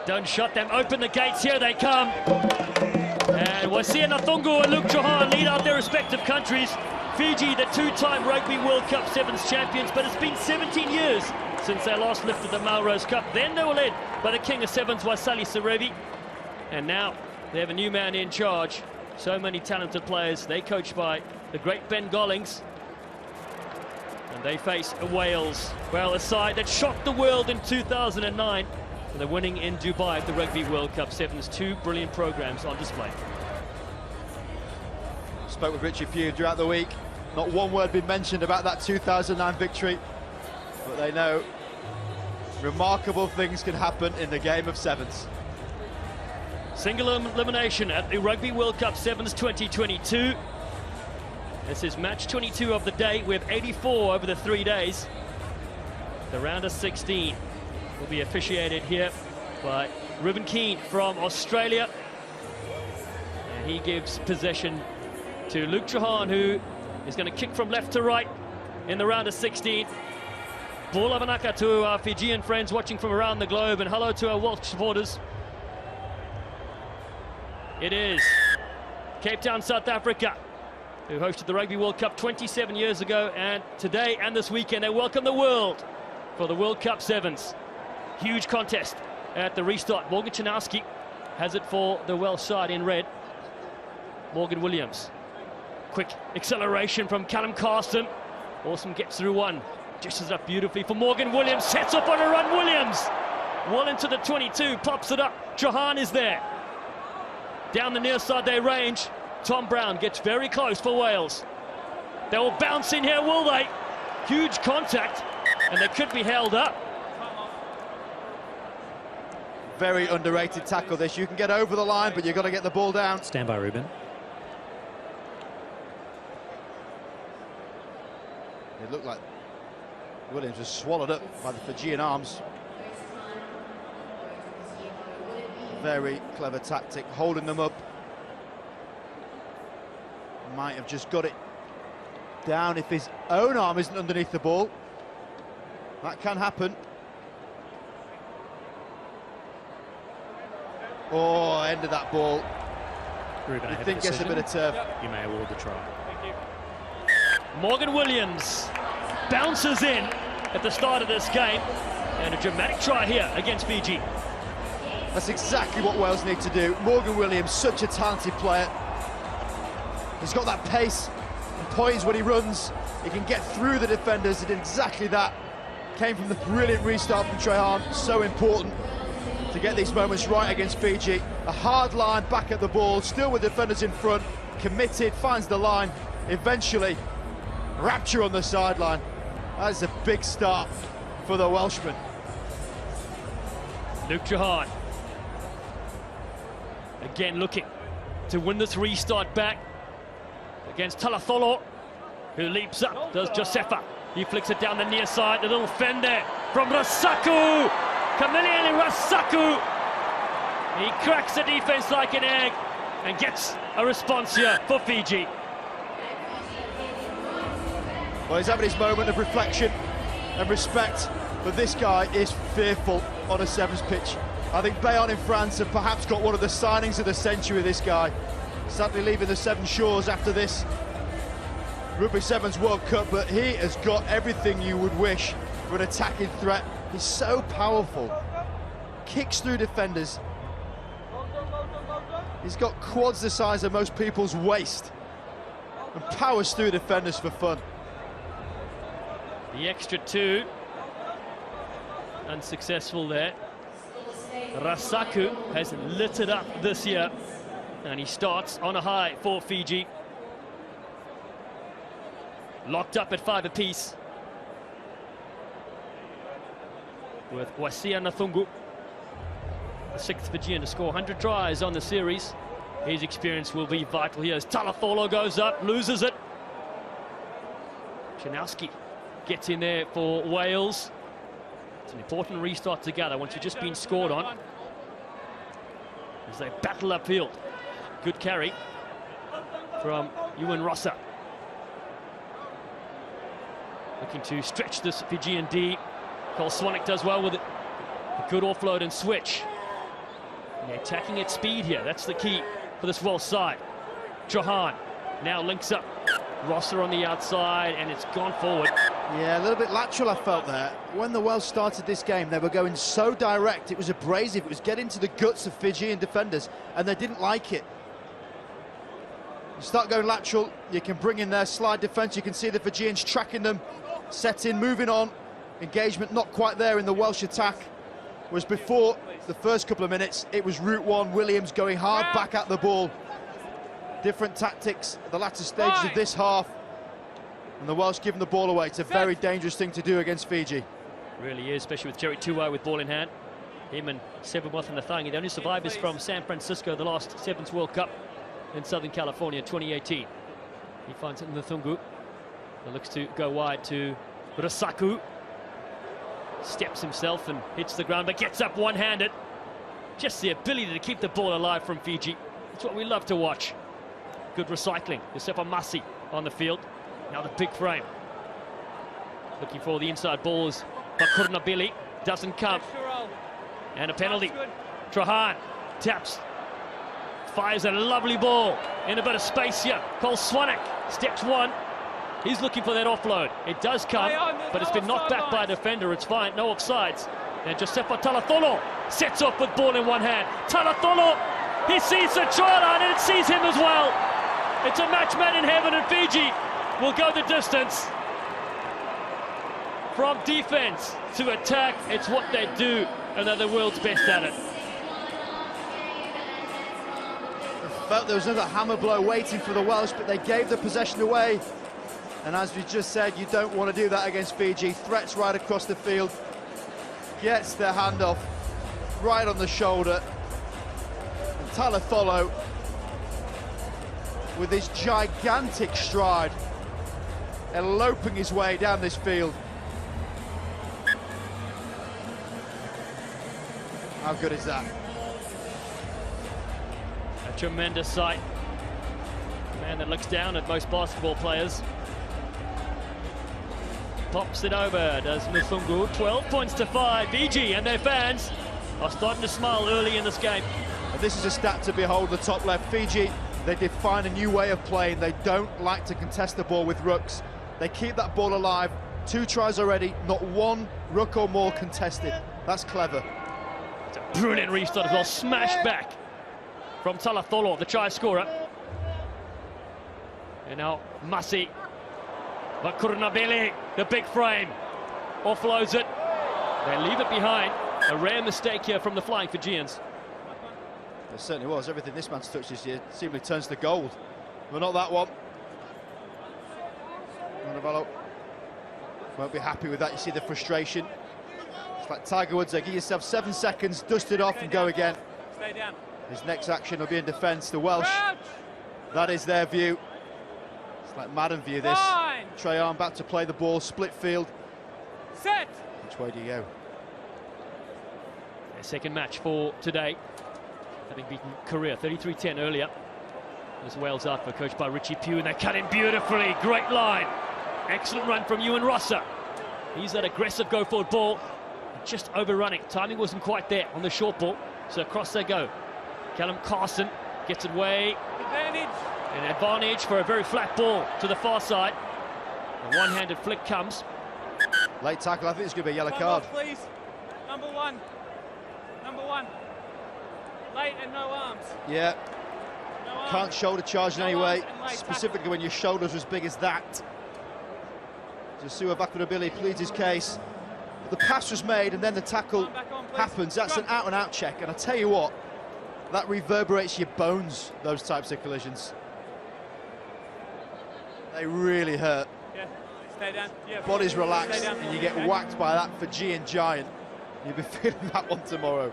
Don't shut them, open the gates, here they come. And Wasia Nathungu and Luke Johan lead out their respective countries. Fiji, the two-time Rugby World Cup Sevens champions, but it's been 17 years since they last lifted the Melrose Cup. Then they were led by the King of Sevens, Wasali Serevi. And now they have a new man in charge. So many talented players. They coached by the great Ben Gollings. And they face a Wales. Well, a side that shocked the world in 2009. And they're winning in Dubai at the Rugby World Cup Sevens. Two brilliant programs on display. Spoke with Richie Few throughout the week. Not one word been mentioned about that 2009 victory. But they know remarkable things can happen in the game of sevens. Single elimination at the Rugby World Cup Sevens 2022. This is match 22 of the day. We have 84 over the 3 days. The round of 16 will be officiated here by Ruben Keane from Australia. And he gives possession to Luke Johan, who is going to kick from left to right in the round of 16. Bula vanaka to our Fijian friends watching from around the globe, and hello to our Welsh supporters. It is Cape Town, South Africa, who hosted the Rugby World Cup 27 years ago, and today and this weekend they welcome the world for the World Cup Sevens. Huge contest at the restart. Morgan Chanowski has it for the Welsh side in red. Morgan Williams. Quick acceleration from Callum Carson. Awesome gets through one. Dishes up beautifully for Morgan Williams. Sets off on a run. Williams well into the 22. Pops it up. Johan is there. Down the near side they range. Tom Brown gets very close for Wales. They will bounce in here, will they? Huge contact, and they could be held up. Very underrated tackle this. You can get over the line, but you've got to get the ball down. Stand by, Ruben. It looked like Williams was swallowed up by the Fijian arms. Very clever tactic, holding them up. Might have just got it down if his own arm isn't underneath the ball. That can happen. Oh, end of that ball. Ruben, I think gets a bit of turf. You may award the try. Morgan Williams bounces in at the start of this game, and a dramatic try here against Fiji. That's exactly what Wales need to do. Morgan Williams, such a talented player. He's got that pace and poise when he runs. He can get through the defenders. He did exactly that. Came from the brilliant restart from Trehan. So important to get these moments right against Fiji. A hard line back at the ball, still with defenders in front. Committed, finds the line. Eventually, rapture on the sideline. That is a big start for the Welshman. Luke Johan. Again looking to win this restart back against Talatholo, who leaps up, does Josefa. He flicks it down the near side, the little fend there from Rasaku. Kamelieli Rasaku. He cracks the defense like an egg and gets a response here for Fiji. Well, he's having his moment of reflection and respect, but this guy is fearful on a sevens pitch. I think Bayonne in France have perhaps got one of the signings of the century, this guy. Sadly leaving the Seven Shores after this Rugby Sevens World Cup, but he has got everything you would wish for an attacking threat. He's so powerful. Kicks through defenders. He's got quads the size of most people's waist and powers through defenders for fun. The extra two. Unsuccessful there. Rasaku has lit it up this year, and he starts on a high for Fiji. Locked up at 5 apiece with Wasia Nathungu, the 6th Fijian to score 100 tries on the series. His experience will be vital here as Talatholo goes up, loses it. Chanowski gets in there for Wales. It's an important restart together once you've just been scored on, as they battle upfield. Good carry from Ewan Rossa. Looking to stretch this Fijian D. Cole Swanek does well with it. A good offload and switch. They're attacking at speed here. That's the key for this Welsh side. Johan now links up. Rosser on the outside, and it's gone forward. Yeah, a little bit lateral, I felt there. When the Welsh started this game, they were going so direct. It was abrasive. It was getting to the guts of Fijian defenders, and they didn't like it. You start going lateral, you can bring in their slide defence. You can see the Fijians tracking them, setting, moving on. Engagement not quite there in the Welsh attack. Whereas before, the first couple of minutes, it was route one, Williams going hard back at the ball. Different tactics at the latter stages of this half. And the Welsh giving the ball away. It's a very dangerous thing to do against Fiji. Really is, especially with Jerry Tuwai with ball in hand. Him and Sebumoth and Nathangi, the only survivors from San Francisco, the last Sevens World Cup in Southern California, 2018. He finds it in the Thungu. He looks to go wide to Rasaku. Steps himself and hits the ground, but gets up one-handed. Just the ability to keep the ball alive from Fiji. It's what we love to watch. Good recycling. Yosefa Masi on the field. Now the big frame. Looking for the inside balls, but Kurnabili doesn't come. And a penalty. Trahan taps. Fires a lovely ball in a bit of space here. Cole Swanek steps one. He's looking for that offload. It does come, but it's been knocked back by a defender. It's fine, no offsides. And Josefa Talatholo sets off with ball in one hand. Talatholo, he sees the try line and it sees him as well. It's a match made in heaven, and Fiji will go the distance. From defense to attack, it's what they do, and they're the world's best at it. I felt there was another hammer blow waiting for the Welsh, but they gave the possession away. And as we just said, you don't want to do that against Fiji. Threats right across the field. Gets their hand off right on the shoulder. And Talatholo, with his gigantic stride, eloping his way down this field. How good is that? A tremendous sight. A man that looks down at most basketball players. Pops it over, does Musungu. 12 points to 5. Fiji and their fans are starting to smile early in this game. And this is a stat to behold, the top left. Fiji, they define a new way of playing. They don't like to contest the ball with rucks. They keep that ball alive. 2 tries already, not one ruck or more contested. That's clever. It's a brilliant restart as well. Smashed back from Talatholo, the try scorer. And now Masi. But Kurnabili, the big frame, offloads it. They leave it behind. A rare mistake here from the flying Fijians. It certainly was. Everything this man's touched this year seemingly turns to gold. But not that one. Montevallo won't be happy with that. You see the frustration. It's like Tiger Woods there. Give yourself 7 seconds, dust it off and go again. Stay down. His next action will be in defence. The Welsh, that is their view. It's like Madden view this. Trajan back to play the ball, split field. Set. Which way do you go? Their second match for today, having beaten Korea 33-10 earlier. As Wales outfit coached by Richie Pugh, and they cut in beautifully. Great line. Excellent run from Ewan Rosser. He's that aggressive go-forward ball, just overrunning. Timing wasn't quite there on the short ball, so across they go. Callum Carson gets it away. Advantage. An advantage for a very flat ball to the far side. A one-handed flick comes. Late tackle. I think it's going to be a yellow card. Please. Number one. Number one. Late and no arms. Yeah. No arms. Can't shoulder charge in any way, late specifically tackle. when your shoulders are as big as that. Joshua Bakurabili pleads his case. But the pass was made and then the tackle happens. That's an out-and-out check, and I tell you what, that reverberates your bones, those types of collisions. They really hurt. Yeah, stay down. Yeah, Body's relaxed, stay down. and you get whacked by that Fijian giant. You'll be feeling that one tomorrow.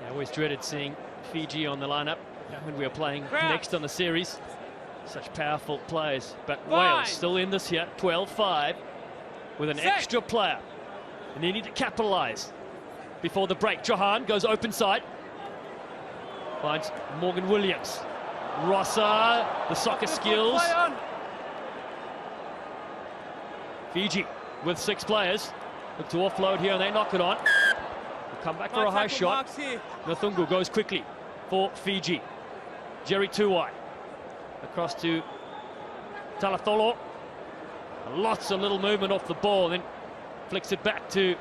I always dreaded seeing Fiji on the lineup when we were playing next on the series. Such powerful players, but Wales still in this here, 12-5, with an extra player. And they need to capitalise before the break. Johan goes open side, finds Morgan Williams. Rosser, the soccer skills. Fiji with 6 players. Look to offload here and they knock it on. We'll come back for a high shot. Nathungu goes quickly for Fiji. Jerry Tuwai across to Talatholo. Lots of little movement off the ball, then flicks it back to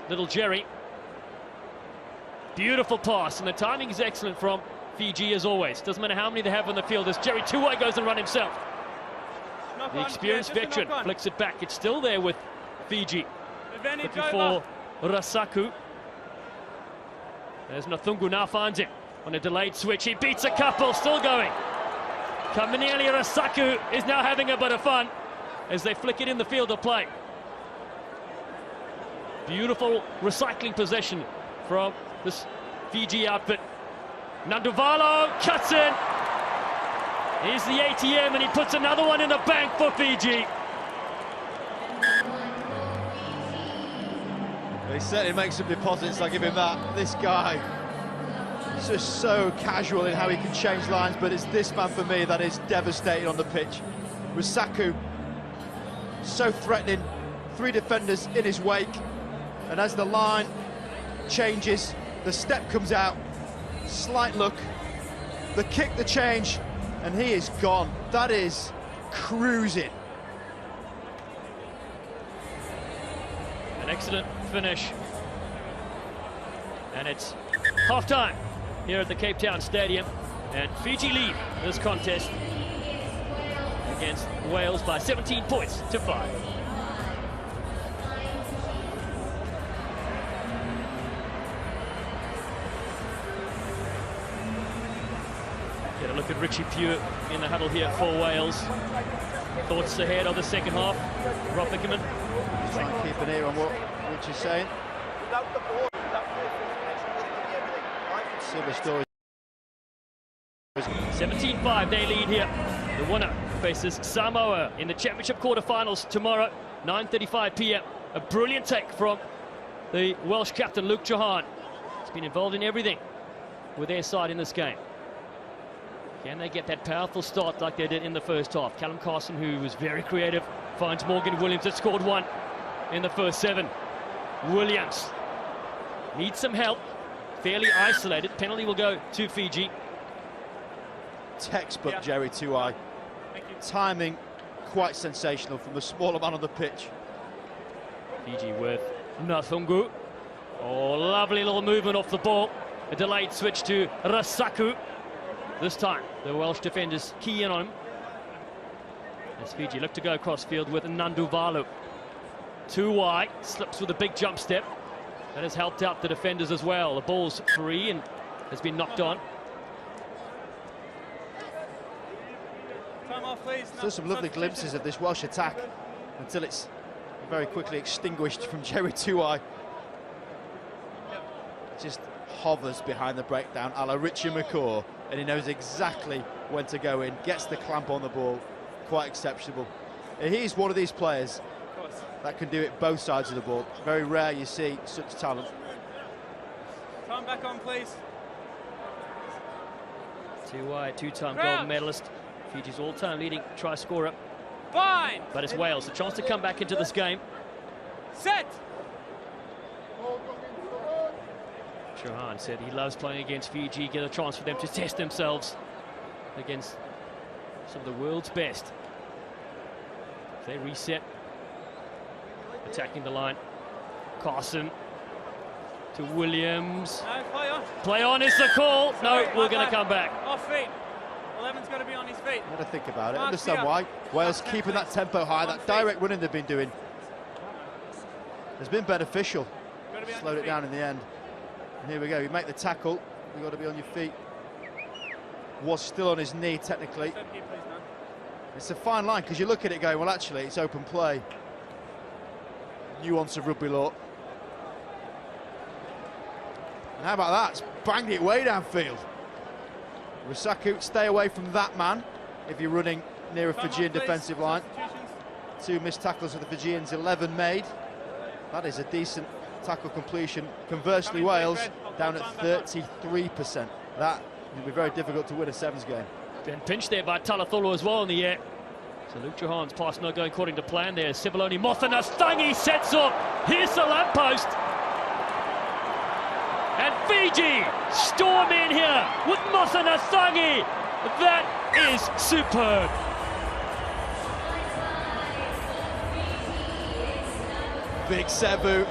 little Jerry. Beautiful pass, and the timing is excellent from Fiji as always. Doesn't matter how many they have on the field, as Jerry Tuwai goes and run himself. The experienced veteran flicks it back. It's still there with Fiji. Looking for Rasaku. There's Nathungu, now finds him on a delayed switch. He beats a couple, still going. Kaminieli Rasaku is now having a bit of fun as they flick it in the field of play. Beautiful recycling possession from this Fiji outfit. Nanduvalo cuts in. Here's the ATM, and he puts another one in the bank for Fiji. He certainly makes some deposits, I'll give him that. This guy is just so casual in how he can change lines, but it's this man for me that is devastating on the pitch. Rasaku, so threatening, 3 defenders in his wake, and as the line changes, the step comes out, slight look, the kick, the change, and he is gone. That is cruising. An excellent finish. And it's half-time here at the Cape Town Stadium, and Fiji lead this contest against Wales by 17 points to 5. Get a look at Richie Pugh in the huddle here for Wales. Thoughts ahead of the second half. Rob Bickerman. Try and keep an ear on what Richie's saying. Silver story. 17-5, they lead here. The winner faces Samoa in the championship quarterfinals tomorrow, 9:35 p.m. A brilliant take from the Welsh captain, Luke Johan. He's been involved in everything with their side in this game. Can they get that powerful start like they did in the first half? Callum Carson, who was very creative, finds Morgan Williams that scored 1 in the first 7. Williams needs some help, fairly isolated. Penalty will go to Fiji. Textbook Jerry Tuwai. Timing quite sensational from the smaller man on the pitch. Fiji with Nathungu. Oh, lovely little movement off the ball. A delayed switch to Rasaku. This time, the Welsh defenders key in on him. As Fiji look to go across field with Nanduvalo. Tuwai slips with a big jump step. That has helped out the defenders as well. The ball's free and has been knocked on. Time off, please. Still some lovely glimpses of this Welsh attack until it's very quickly extinguished from Jerry Tuwai. Just hovers behind the breakdown a la Richie McCaw, and he knows exactly when to go in, gets the clamp on the ball. Quite exceptional. He's one of these players that can do it both sides of the ball. Very rare you see such talent. Time back on, please. Tuwai, 2-time gold medalist. Fiji's all-time leading try scorer. Fine. But it's Wales, a chance to come back into this game. Set. Johan said he loves playing against Fiji, get a chance for them to test themselves against some of the world's best. If they reset, attacking the line. Carson to Williams. No, play on. Play on is the call. Sorry, no, we're going to come back. Off feet. 11's got to be on his feet. What to think about it. Understand why. Wales keeping that tempo high, that direct running they've been doing has been beneficial. Slowed it down in the end. And here we go, you make the tackle, you've got to be on your feet. Was still on his knee, technically. It's a fine line, because you look at it going, well, actually, it's open play. Nuance of rugby law. And how about that? It's banged it way downfield. Rasaku, stay away from that man if you're running near a Fijian defensive line. 2 missed tackles for the Fijians, 11 made. That is a decent tackle completion. Conversely, Wales down at 33%. That will be very difficult to win a sevens game. Been pinched there by Talatholo as well in the air. So Luke Johan's pass not going according to plan there. Sibaloni Mothana Stangi sets up. Here's the lamppost. And Fiji storm in here with Mothanathangi. That is superb. Big Sevu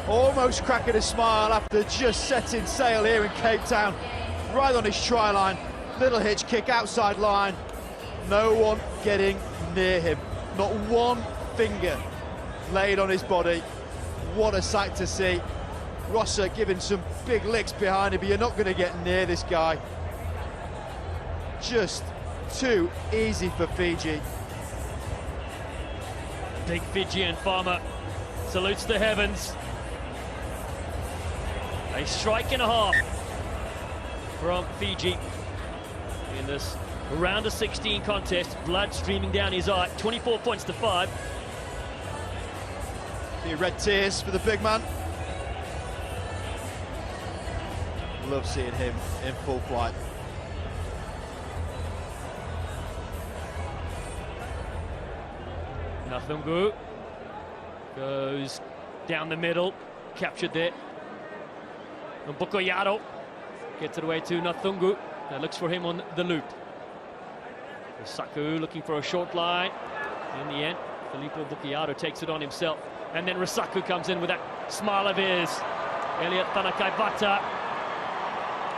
almost cracking a smile after just setting sail here in Cape Town, right on his try line. Little hitch kick outside line, no one getting near him, not one finger laid on his body. What a sight to see. Rosser giving some big licks behind him, but you're not going to get near this guy. Just too easy for Fiji. Big Fijian farmer salutes the heavens. A strike and a half from Fiji in this round of 16 contest. Blood streaming down his eye. 24 points to 5. The red tears for the big man. Love seeing him in full flight. Nathungu goes down the middle, captured there. And Bukoyaro gets it away to Nathungu. That looks for him on the loop. Rasaku looking for a short line. In the end, Filippo Bukoyaro takes it on himself. And then Rasaku comes in with that smile of his. Elliot Tanakaibata.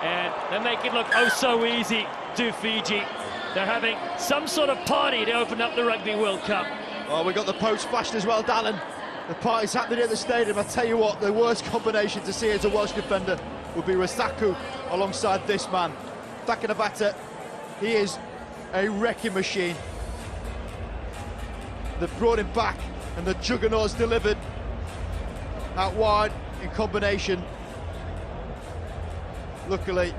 And they make it look oh so easy to Fiji. They're having some sort of party to open up the Rugby World Cup. Oh, we got the post flashed as well, Dallin. The party's happening at the stadium. I tell you what, the worst combination to see as a Welsh defender would be Rasaku alongside this man. Takanabata, he is a wrecking machine. They've brought him back and the juggernaut's delivered out wide in combination. Luckily,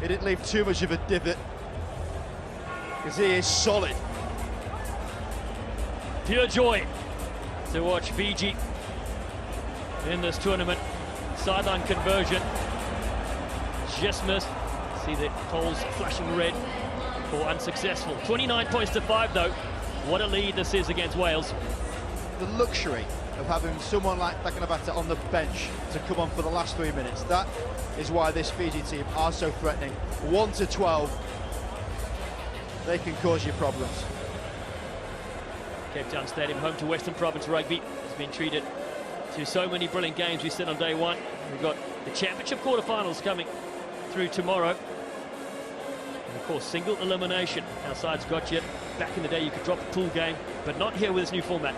he didn't leave too much of a divot because he is solid. Pure joy to watch Fiji in this tournament. Sideline conversion just missed. See the poles flashing red for unsuccessful. 29 points to 5 though. What a lead this is against Wales. The luxury of having someone like Takanabata on the bench to come on for the last 3 minutes. That is why this Fiji team are so threatening. 1 to 12, they can cause you problems. Cape Town Stadium, home to Western Province Rugby, has been treated to so many brilliant games. We said on day one, we've got the championship quarterfinals coming through tomorrow. And of course, single elimination. Our side's got you. Back in the day, you could drop a pool game, but not here with this new format.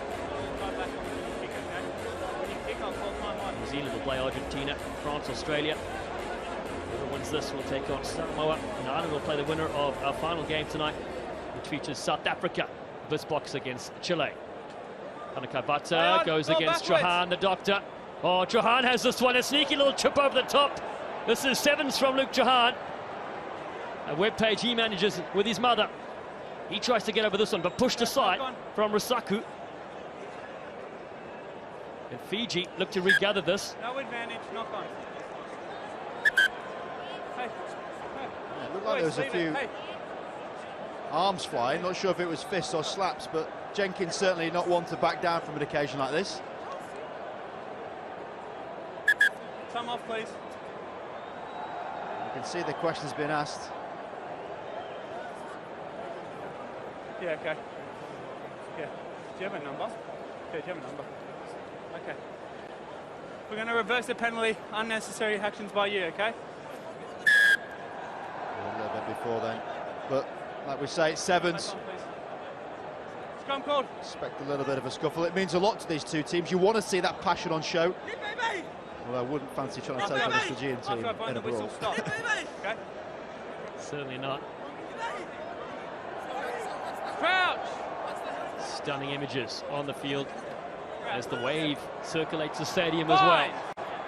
New Zealand will play Argentina, France, Australia. Whoever wins this will take on Samoa. And Ireland will play the winner of our final game tonight, which features South Africa. This box against Chile. Tanakaibata goes against Trahan, the doctor. Oh, Trahan has this one, a sneaky little chip over the top. This is sevens from Luke Trahan. A web page he manages with his mother. He tries to get over this one, but pushed aside from Rasaku. And Fiji look to regather this. No advantage, knock on. Hey. Yeah, it looked like there was a few arms flying. Not sure if it was fists or slaps, but Jenkins certainly not one to back down from an occasion like this. Time off, please. You can see the questions being asked. Yeah, okay. Yeah. Do you have a number? Yeah, do you have a number? Okay. We're going to reverse the penalty, unnecessary actions by you, okay? A little bit before then, but like we say, it's sevens. Scrum called. Expect a little bit of a scuffle. It means a lot to these two teams. You want to see that passion on show. Well, I wouldn't fancy trying to take on this Fijian team in a brawl. Okay. Certainly not. Crouch. Stunning images on the field as the wave circulates the stadium as well.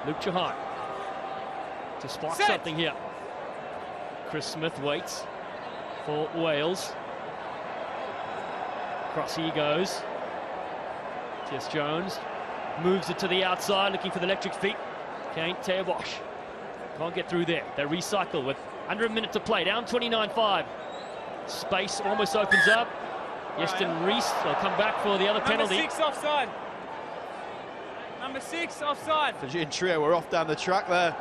Luke Trahan to spark something here. Chris Smith waits for Wales. Cross he goes. Jess Jones moves it to the outside, looking for the electric feet. Kane Teobosh can't get through there. They recycle with under a minute to play, down 29-5. Space almost opens up. Yeston Reese will come back for the other penalty. Number 6 offside. Number 6, offside. Fiji trio were off down the track there.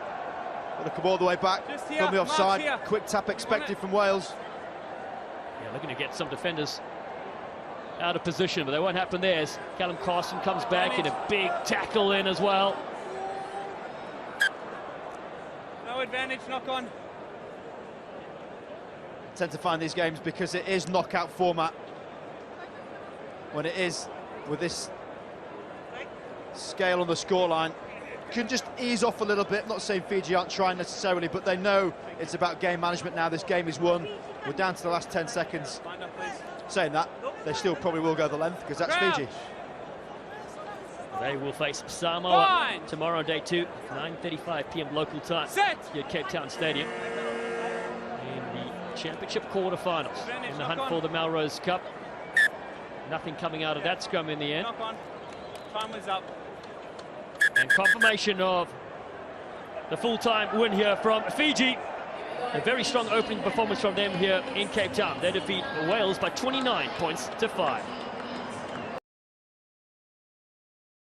Got to come all the way back Just here, from the mark offside. here. Quick tap expected from Wales. Yeah, looking to get some defenders out of position, but they won't happen there as Callum Carson comes back and a big tackle in as well. No advantage, knock on. Tend to find these games because it is knockout format. When it is with this scale on the scoreline, can just ease off a little bit. Not saying Fiji aren't trying necessarily, but they know it's about game management now. This game is won. We're down to the last 10 seconds. Find up, please. Saying that, they still probably will go the length because that's Crouch. Fiji. They will face Samoa Fine. tomorrow on day 2, 9:35 p.m. local time Set. here at Cape Town Stadium in the championship quarterfinals in the hunt for the Melrose Cup. Nothing coming out of that scrum in the end. Knock on. Time was up. And confirmation of the full-time win here from Fiji. A very strong opening performance from them here in Cape Town. They defeat Wales by 29 points to 5.